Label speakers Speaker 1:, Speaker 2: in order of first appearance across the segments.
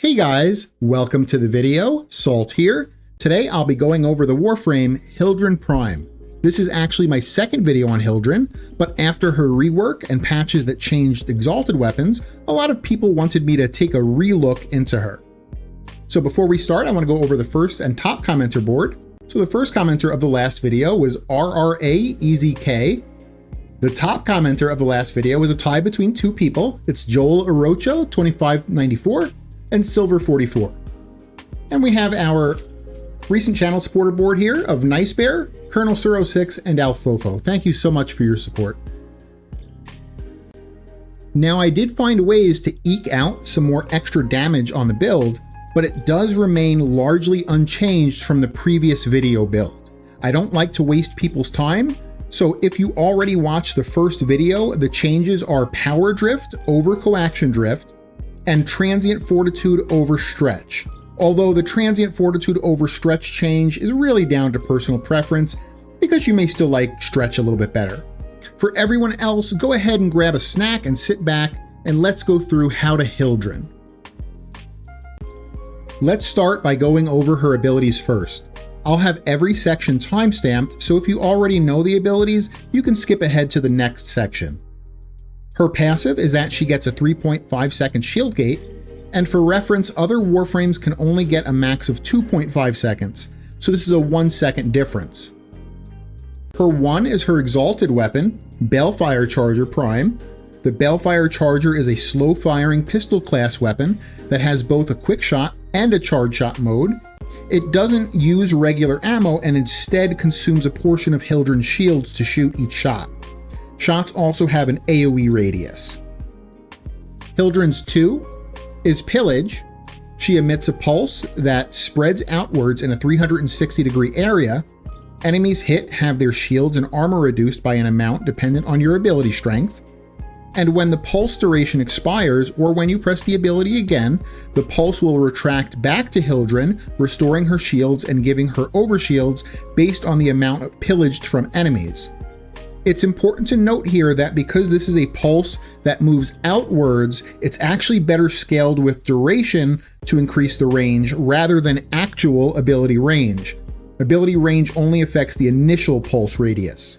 Speaker 1: Hey guys, welcome to the video. Salt here. Today I'll be going over the Warframe Hildryn Prime. This is actually my second video on Hildryn, but after her rework and patches that changed exalted weapons, a lot of people wanted me to take a relook into her. So before we start, I want to go over the first and top commenter board. So the first commenter of the last video was RRAEZK. The top commenter of the last video was a tie between two people. It's Joel Orocho 2594 and Silver 44. And we have our recent channel supporter board here of Nice Bear, Colonel Suro 6, and Alfofo. Thank you so much for your support. Now I did find ways to eke out some more extra damage on the build, but it does remain largely unchanged from the previous video build. I don't like to waste people's time, so if you already watched the first video, the changes are Power Drift over Coaction Drift, and Transient Fortitude over Stretch. Although the Transient Fortitude over Stretch change is really down to personal preference, because you may still like Stretch a little bit better. For everyone else, go ahead and grab a snack and sit back, and let's go through how to Hildryn. Let's start by going over her abilities first. I'll have every section timestamped, so if you already know the abilities, you can skip ahead to the next section. Her passive is that she gets a 3.5 second shield gate, and for reference, other Warframes can only get a max of 2.5 seconds, so this is a 1 second difference. Her 1 is her exalted weapon, Balefire Charger Prime. The Balefire Charger is a slow firing pistol class weapon that has both a quick shot and a charge shot mode. It doesn't use regular ammo and instead consumes a portion of Hildryn's shields to shoot each shot. Shots also have an AoE radius. Hildryn's 2 is Pillage. She emits a pulse that spreads outwards in a 360-degree area. Enemies hit have their shields and armor reduced by an amount dependent on your ability strength. And when the pulse duration expires, or when you press the ability again, the pulse will retract back to Hildryn, restoring her shields and giving her overshields based on the amount pillaged from enemies. It's important to note here that because this is a pulse that moves outwards, it's actually better scaled with duration to increase the range rather than actual ability range. Ability range only affects the initial pulse radius.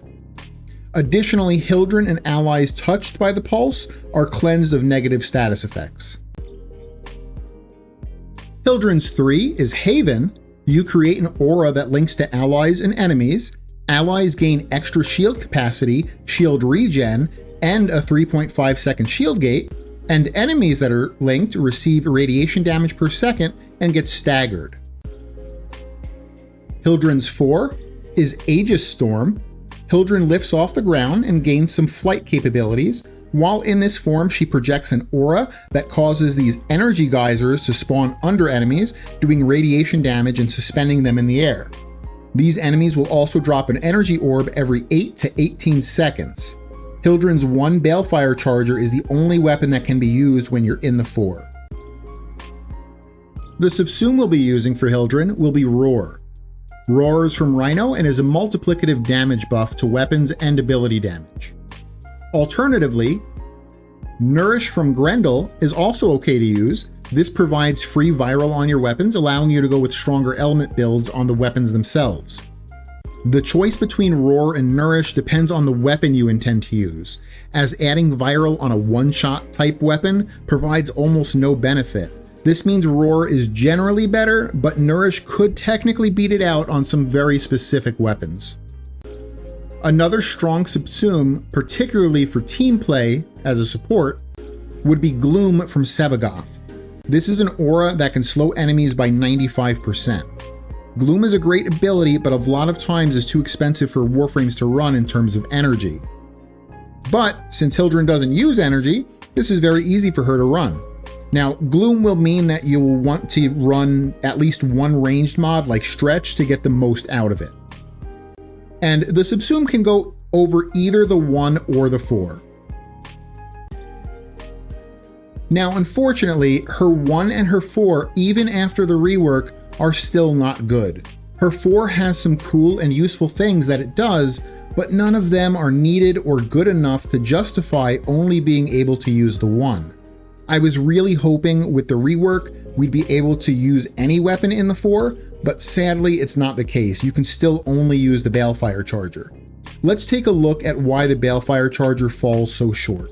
Speaker 1: Additionally, Hildryn and allies touched by the pulse are cleansed of negative status effects. Hildryn's 3 is Haven. You create an aura that links to allies and enemies. Allies gain extra shield capacity, shield regen, and a 3.5 second shield gate, and enemies that are linked receive radiation damage per second and get staggered. Hildryn's 4 is Aegis Storm. Hildryn lifts off the ground and gains some flight capabilities. While in this form, she projects an aura that causes these energy geysers to spawn under enemies, doing radiation damage and suspending them in the air. These enemies will also drop an energy orb every 8 to 18 seconds. Hildryn's 1 Balefire Charger is the only weapon that can be used when you're in the 4. The subsume we'll be using for Hildryn will be Roar. Roar is from Rhino and is a multiplicative damage buff to weapons and ability damage. Alternatively, Nourish from Grendel is also okay to use. This provides free viral on your weapons, allowing you to go with stronger element builds on the weapons themselves. The choice between Roar and Nourish depends on the weapon you intend to use, as adding viral on a one-shot type weapon provides almost no benefit. This means Roar is generally better, but Nourish could technically beat it out on some very specific weapons. Another strong subsume, particularly for team play as a support, would be Gloom from Sevagoth. This is an aura that can slow enemies by 95%. Gloom is a great ability, but a lot of times is too expensive for Warframes to run in terms of energy. But since Hildryn doesn't use energy, this is very easy for her to run. Now, Gloom will mean that you will want to run at least one ranged mod like Stretch to get the most out of it. And the subsume can go over either the 1 or the 4. Now, unfortunately, her 1 and her 4, even after the rework, are still not good. Her 4 has some cool and useful things that it does, but none of them are needed or good enough to justify only being able to use the 1. I was really hoping with the rework we'd be able to use any weapon in the 4, but sadly it's not the case. You can still only use the Balefire Charger. Let's take a look at why the Balefire Charger falls so short.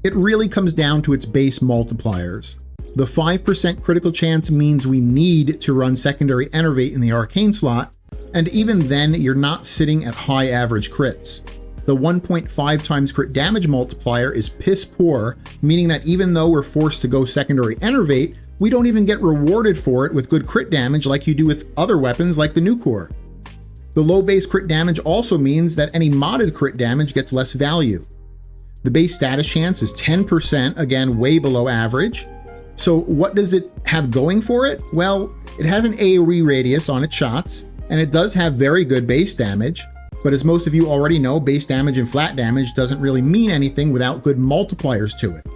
Speaker 1: It really comes down to its base multipliers. The 5% critical chance means we need to run secondary Enervate in the Arcane slot, and even then you're not sitting at high average crits. The 1.5 times crit damage multiplier is piss poor, meaning that even though we're forced to go secondary Enervate, we don't even get rewarded for it with good crit damage like you do with other weapons like the Nucor. The low base crit damage also means that any modded crit damage gets less value. The base status chance is 10%, again way below average. So what does it have going for it? Well, it has an AoE radius on its shots, and it does have very good base damage, but as most of you already know, base damage and flat damage doesn't really mean anything without good multipliers to it.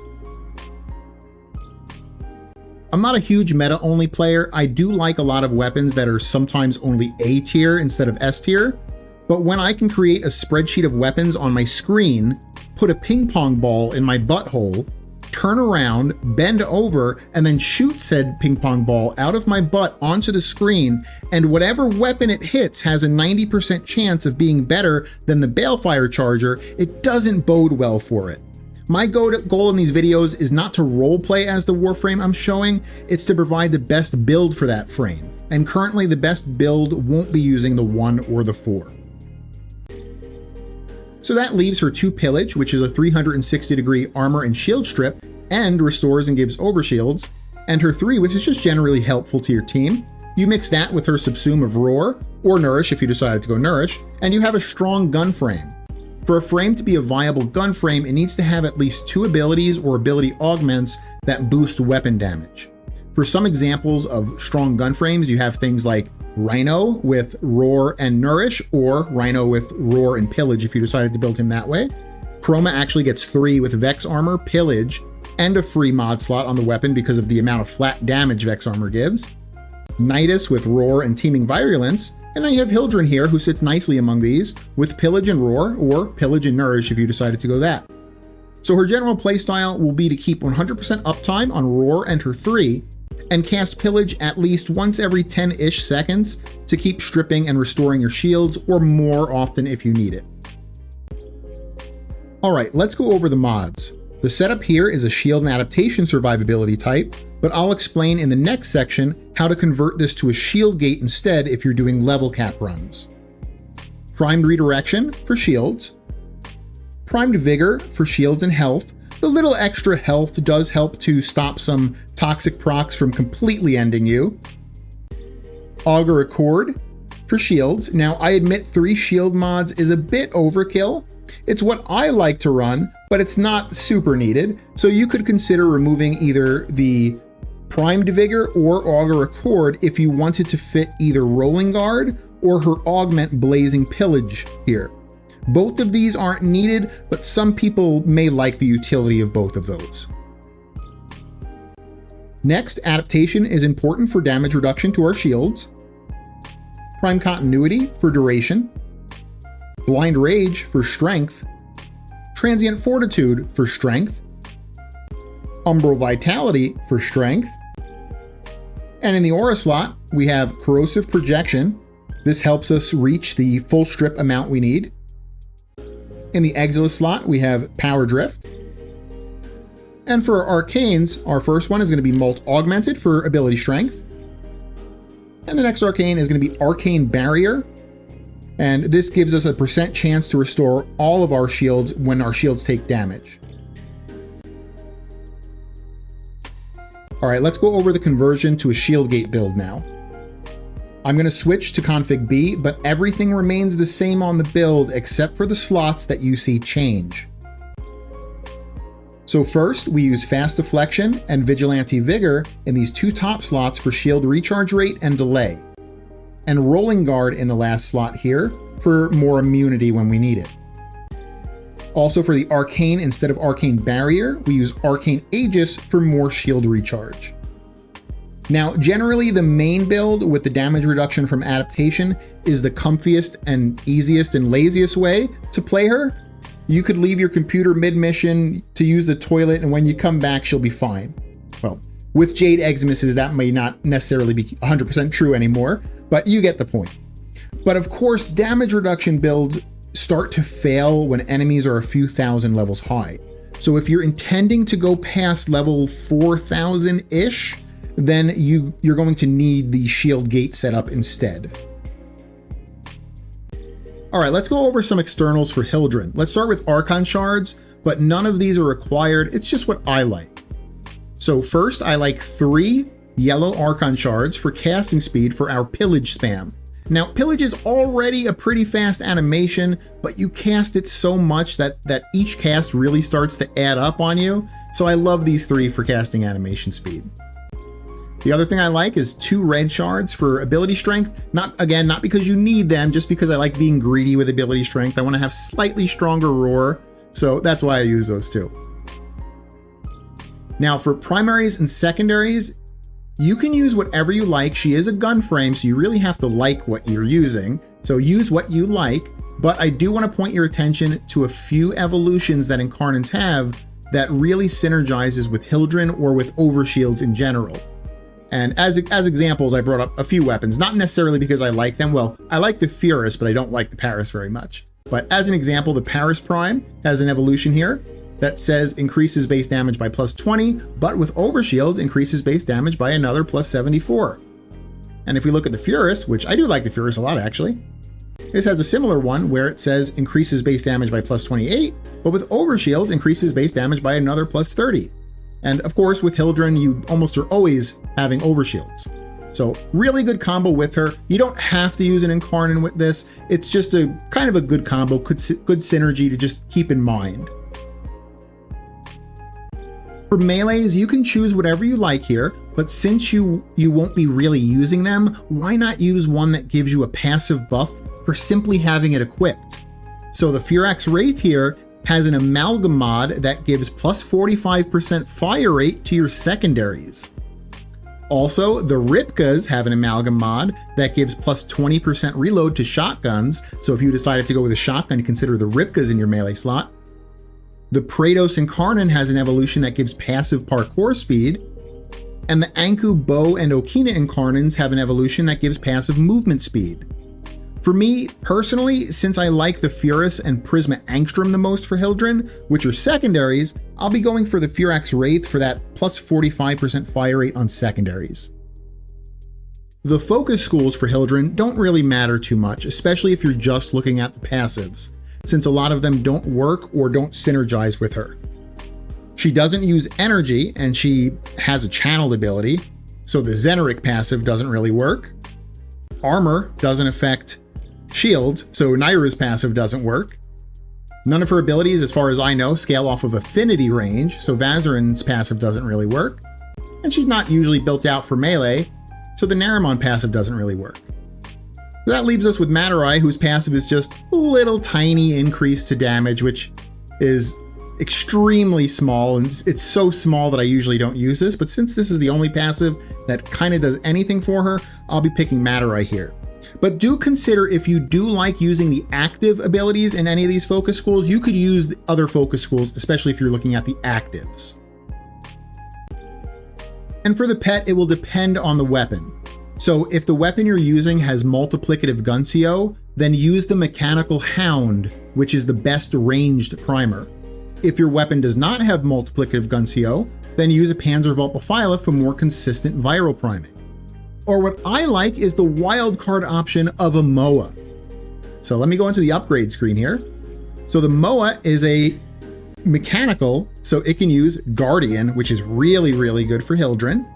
Speaker 1: I'm not a huge meta-only player. I do like a lot of weapons that are sometimes only A tier instead of S tier, but when I can create a spreadsheet of weapons on my screen, put a ping pong ball in my butthole, turn around, bend over, and then shoot said ping pong ball out of my butt onto the screen, and whatever weapon it hits has a 90% chance of being better than the Balefire Charger, it doesn't bode well for it. My goal in these videos is not to roleplay as the Warframe I'm showing, it's to provide the best build for that frame, and currently the best build won't be using the 1 or the 4. So that leaves her 2 Pillage, which is a 360 degree armor and shield strip, and restores and gives overshields, and her 3, which is just generally helpful to your team. You mix that with her Subsume of Roar, or Nourish if you decided to go Nourish, and you have a strong gun frame. For a frame to be a viable gun frame, it needs to have at least 2 abilities or ability augments that boost weapon damage. For some examples of strong gun frames, you have things like Rhino with Roar and Nourish, or Rhino with Roar and Pillage if you decided to build him that way. Chroma actually gets 3 with Vex Armor, Pillage, and a free mod slot on the weapon because of the amount of flat damage Vex Armor gives. Nidus with Roar and Teeming Virulence, and now you have Hildryn here who sits nicely among these with Pillage and Roar, or Pillage and Nourish if you decided to go that. So her general playstyle will be to keep 100% uptime on Roar and her 3, and cast Pillage at least once every 10-ish seconds to keep stripping and restoring your shields, or more often if you need it. Alright, let's go over the mods. The setup here is a shield and adaptation survivability type, but I'll explain in the next section how to convert this to a shield gate instead if you're doing level cap runs. Primed Redirection for shields. Primed Vigor for shields and health. The little extra health does help to stop some toxic procs from completely ending you. Augur Accord for shields. Now I admit 3 shield mods is a bit overkill. It's what I like to run, but it's not super needed, so you could consider removing either the Primed Vigor or Augur Accord if you wanted to fit either Rolling Guard or her Augment Blazing Pillage here. Both of these aren't needed, but some people may like the utility of both of those. Next, Adaptation is important for damage reduction to our shields. Prime Continuity for duration. Blind Rage for strength. Transient Fortitude for strength. Umbral Vitality for strength. And in the aura slot, we have Corrosive Projection. This helps us reach the full strip amount we need. In the Exilus slot, we have Power Drift. And for our Arcanes, our first one is going to be Molt Augmented for ability strength. And the next Arcane is going to be Arcane Barrier. And this gives us a % chance to restore all of our shields when our shields take damage. Alright, let's go over the conversion to a shield gate build now. I'm going to switch to config B, but everything remains the same on the build except for the slots that you see change. So first, we use Fast Deflection and Vigilante Vigor in these 2 top slots for shield recharge rate and delay, and Rolling Guard in the last slot here for more immunity when we need it. Also for the Arcane, instead of Arcane Barrier, we use Arcane Aegis for more shield recharge. Now, generally the main build with the damage reduction from adaptation is the comfiest and easiest and laziest way to play her, You could leave your computer mid-mission to use the toilet, and when you come back, she'll be fine. Well, with Jade Eximuses, that may not necessarily be 100% true anymore, but you get the point. But of course, damage reduction builds start to fail when enemies are a few thousand levels high. So if you're intending to go past level 4,000-ish, then you're going to need the shield gate set up instead. All right, let's go over some externals for Hildryn. Let's start with Archon Shards, but none of these are required. It's just what I like. So first, I like 3 yellow Archon Shards for casting speed for our Pillage spam. Now, Pillage is already a pretty fast animation, but you cast it so much that each cast really starts to add up on you. So I love these 3 for casting animation speed. The other thing I like is 2 red shards for ability strength. Not because you need them, just because I like being greedy with ability strength. I want to have slightly stronger roar, so that's why I use those 2. Now for primaries and secondaries, you can use whatever you like. She is a gun frame, so you really have to like what you're using. So use what you like, but I do want to point your attention to a few evolutions that Incarnants have that really synergizes with Hildryn or with overshields in general. And as examples, I brought up a few weapons, not necessarily because I like them. Well, I like the Furus, but I don't like the Paris very much. But as an example, the Paris Prime has an evolution here that says increases base damage by plus 20, but with overshield increases base damage by another plus 74. And if we look at the Furus, which I do like the Furus a lot actually, this has a similar one where it says increases base damage by plus 28, but with overshields increases base damage by another plus 30. And of course, with Hildryn, you almost are always having overshields. So really good combo with her. You don't have to use an Incarnate with this. It's just a kind of a good combo, good synergy to just keep in mind. For melees, you can choose whatever you like here, but since you won't be really using them, why not use one that gives you a passive buff for simply having it equipped? So the Furax Wraith here has an amalgam mod that gives plus 45% fire rate to your secondaries. Also, the Ripkas have an amalgam mod that gives plus 20% reload to shotguns, so if you decided to go with a shotgun, consider the Ripkas in your melee slot. The Praetos Incarnate has an evolution that gives passive parkour speed, and the Anku Bow and Okina Incarnates have an evolution that gives passive movement speed. For me, personally, since I like the Furus and Prisma Angstrom the most for Hildryn, which are secondaries, I'll be going for the Furax Wraith for that plus 45% fire rate on secondaries. The focus schools for Hildryn don't really matter too much, especially if you're just looking at the passives, since a lot of them don't work or don't synergize with her. She doesn't use energy, and she has a channeled ability, so the Zeneric passive doesn't really work. Armor doesn't affect shields, so Naira's passive doesn't work. None of her abilities, as far as I know, scale off of affinity range, so Vazarin's passive doesn't really work. And she's not usually built out for melee, so the Naramon passive doesn't really work. That leaves us with Matarai, whose passive is just a little tiny increase to damage, which is extremely small, and it's so small that I usually don't use this, but since this is the only passive that kind of does anything for her, I'll be picking Matarai here. But do consider, if you do like using the active abilities in any of these focus schools, you could use the other focus schools, especially if you're looking at the actives. And for the pet, it will depend on the weapon. So if the weapon you're using has multiplicative Guncio, then use the Mechanical Hound, which is the best ranged primer. If your weapon does not have multiplicative Guncio, then use a Panzervault Bophyla for more consistent viral priming. Or what I like is the wildcard option of a MOA. So let me go into the upgrade screen here. So the MOA is a mechanical, so it can use Guardian, which is really, really good for Hildryn.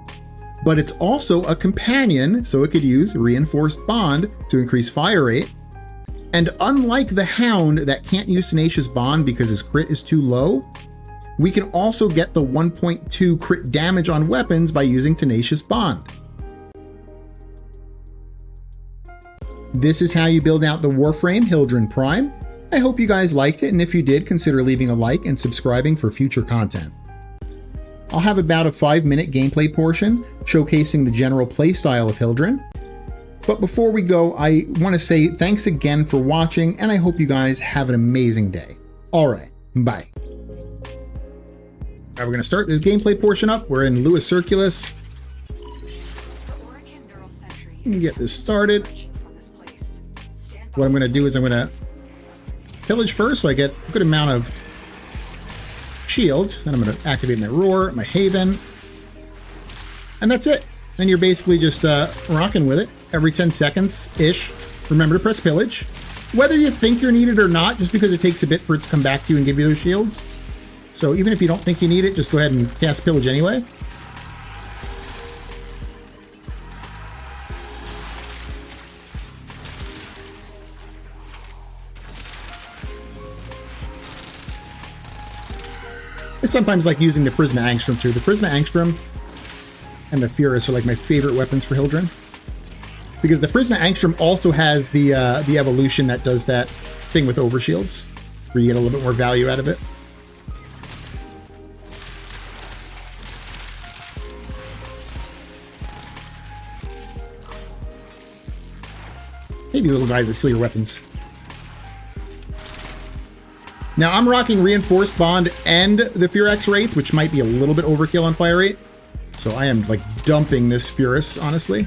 Speaker 1: But it's also a companion, so it could use Reinforced Bond to increase fire rate. And unlike the Hound that can't use Tenacious Bond because his crit is too low, we can also get the 1.2 crit damage on weapons by using Tenacious Bond. This is how you build out the Warframe Hildryn Prime. I hope you guys liked it, and if you did, consider leaving a like and subscribing for future content. I'll have about a 5-minute gameplay portion showcasing the general playstyle of Hildryn. But before we go, I want to say thanks again for watching, and I hope you guys have an amazing day. All right, bye. All right, we're going to start this gameplay portion up. We're in Lewis Circulus. Get this started. What I'm going to do is I'm going to pillage first so I get a good amount of shield. Then I'm going to activate my roar, my haven. And that's it. Then you're basically just rocking with it every 10 seconds-ish. Remember to press pillage. Whether you think you're needed or not, just because it takes a bit for it to come back to you and give you those shields. So even if you don't think you need it, just go ahead and cast pillage anyway. I sometimes like using the Prisma Angstrom too. The Prisma Angstrom and the Furus are like my favorite weapons for Hildryn, because the Prisma Angstrom also has the evolution that does that thing with overshields, where you get a little bit more value out of it. Hey, these little guys that steal your weapons. Now I'm rocking Reinforced Bond and the Furex Wraith, which might be a little bit overkill on fire rate. So I am like dumping this Furus, honestly.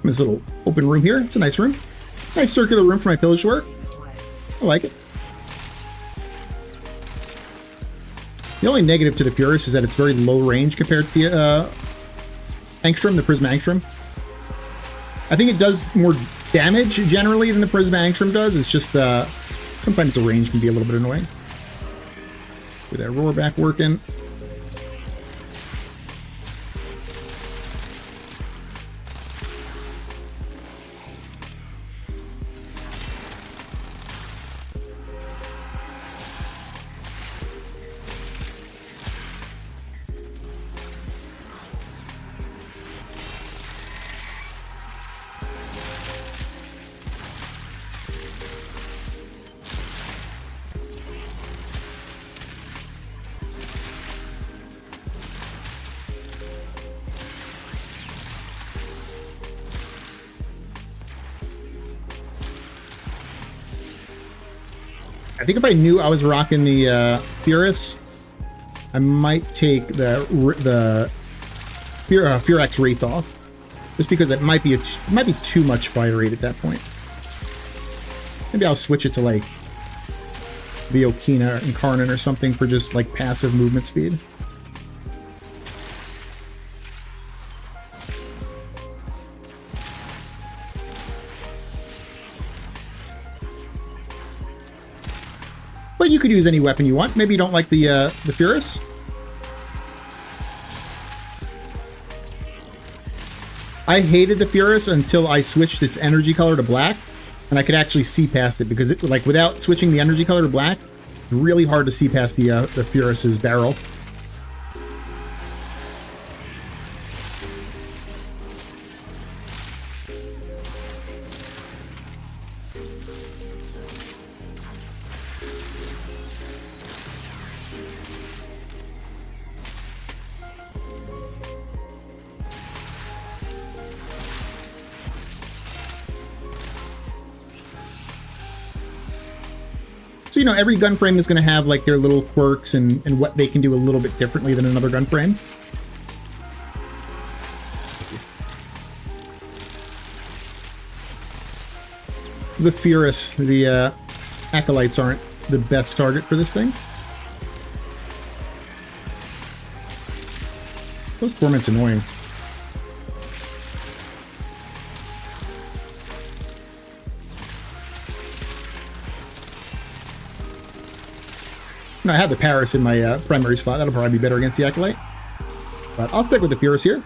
Speaker 1: This little open room here. It's a nice room. Nice circular room for my pillage to work. I like it. The only negative to the Furus is that it's very low range compared to the Angstrom, the Prisma Angstrom. I think it does more damage generally than the Prisma Angstrom does. It's just sometimes the range can be a little bit annoying. Get that roar back working. I think if I knew I was rocking the Furus, I might take the Furex Wraith off, just because it might be too much fire rate at that point. Maybe I'll switch it to like the Okina Incarnate or something for just like passive movement speed. But you could use any weapon you want. Maybe you don't like the Furus. I hated the Furus until I switched its energy color to black, and I could actually see past it, because it, like, without switching the energy color to black, it's really hard to see past the Furus's barrel. So, you know, every gun frame is going to have like their little quirks and what they can do a little bit differently than another gun frame. The Furus, the Acolytes aren't the best target for this thing. This Torment's annoying. I have the Paris in my primary slot. That'll probably be better against the Acolyte. But I'll stick with the Furus here.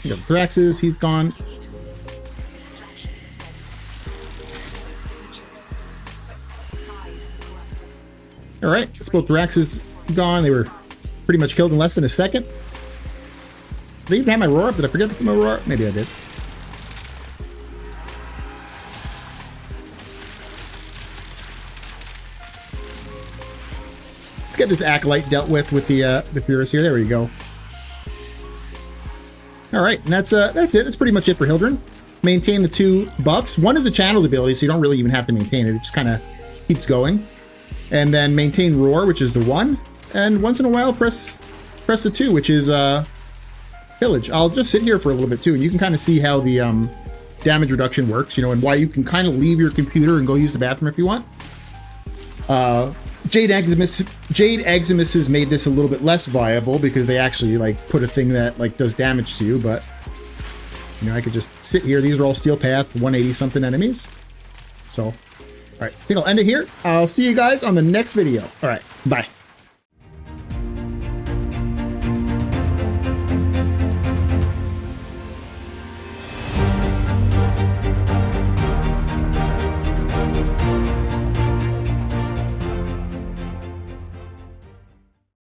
Speaker 1: We got Thraxus, he's gone. All right, let's both Thraxus gone. They were pretty much killed in less than a second. Did I even have my roar up? Did I forget to put my roar up? Maybe I did. Let's get this Acolyte dealt with the Furus here. There we go. All right, and that's it. That's pretty much it for Hildryn. Maintain the 2 buffs. One is a channeled ability, so you don't really even have to maintain it. It just kind of keeps going. And then maintain Roar, which is the 1. And once in a while, press the 2, which is Pillage. I'll just sit here for a little bit too, and you can kind of see how the damage reduction works, you know, and why you can kind of leave your computer and go use the bathroom if you want. Jade Eximus has made this a little bit less viable because they actually like put a thing that like does damage to you, but you know, I could just sit here. These are all Steel Path 180 something enemies. So, all right, I think I'll end it here. I'll see you guys on the next video. All right, bye.